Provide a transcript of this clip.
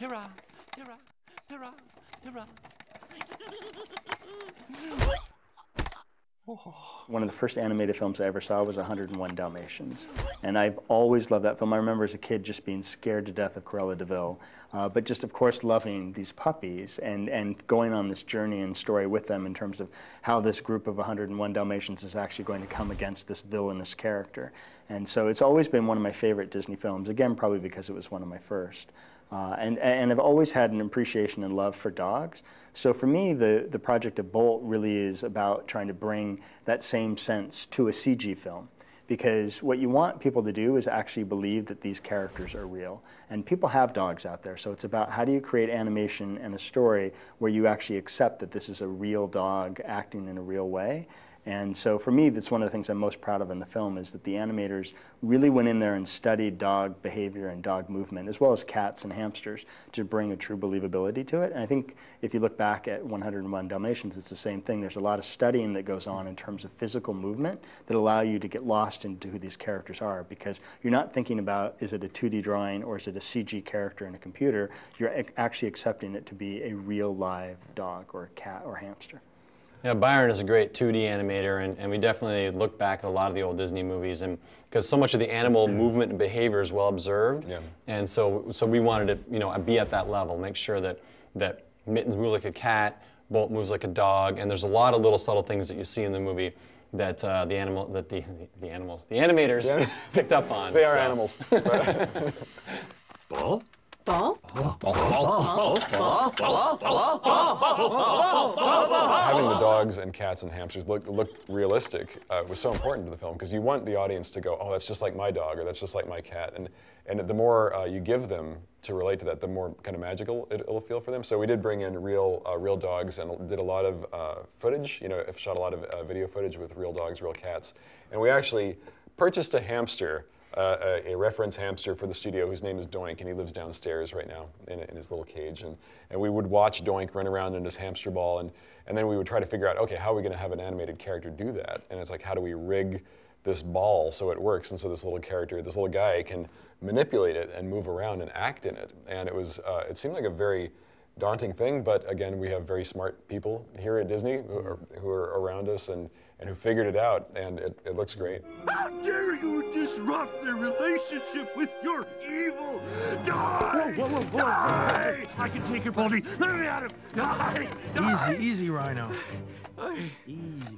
hurrah, hurrah, hurrah, hurrah. One of the first animated films I ever saw was 101 Dalmatians. And I've always loved that film. I remember as a kid just being scared to death of Cruella de Vil, but just of course loving these puppies and going on this journey and story with them in terms of how this group of 101 Dalmatians is actually going to come against this villainous character. And so it's always been one of my favorite Disney films, again probably because it was one of my first. And I've always had an appreciation and love for dogs. So for me, the project of Bolt really is about trying to bring that same sense to a CG film. Because what you want people to do is actually believe that these characters are real. And people have dogs out there, so it's about how do you create animation and a story where you actually accept that this is a real dog acting in a real way. And so for me, that's one of the things I'm most proud of in the film is that the animators really went in there and studied dog behavior and dog movement, as well as cats and hamsters, to bring a true believability to it. And I think if you look back at 101 Dalmatians, it's the same thing. There's a lot of studying that goes on in terms of physical movement that allow you to get lost into who these characters are, because you're not thinking about, is it a 2D drawing or is it a CG character in a computer? You're actually accepting it to be a real live dog or cat or hamster. Yeah, Byron is a great 2D animator, and we definitely look back at a lot of the old Disney movies, and because so much of the animal movement and behavior is well observed, and so we wanted to be at that level, make sure that Mittens moves like a cat, Bolt moves like a dog, and there's a lot of little subtle things that you see in the movie that the animators picked up on. They are animals. Ball? Ball? Having the dogs and cats and hamsters look realistic was so important to the film, because you want the audience to go, oh, that's just like my dog, or that's just like my cat. And the more you give them to relate to that, the more kind of magical it'll feel for them. So we did bring in real dogs and did a lot of footage, shot a lot of video footage with real dogs, real cats. And we actually purchased a hamster, a reference hamster for the studio whose name is Doink, and he lives downstairs right now in his little cage. And we would watch Doink run around in his hamster ball, and then we would try to figure out, okay, how are we going to have an animated character do that? And it's like, how do we rig this ball so it works? And so this little character, this little guy can manipulate it and move around and act in it. And it seemed like a very daunting thing, but again, we have very smart people here at Disney who are around us and who figured it out, and it looks great. How dare you disrupt their relationship with your evil? Die! Whoa, whoa, whoa, Die! I can take your body. Let me at him. Die! Die! Easy, easy, Rhino. Die! Easy.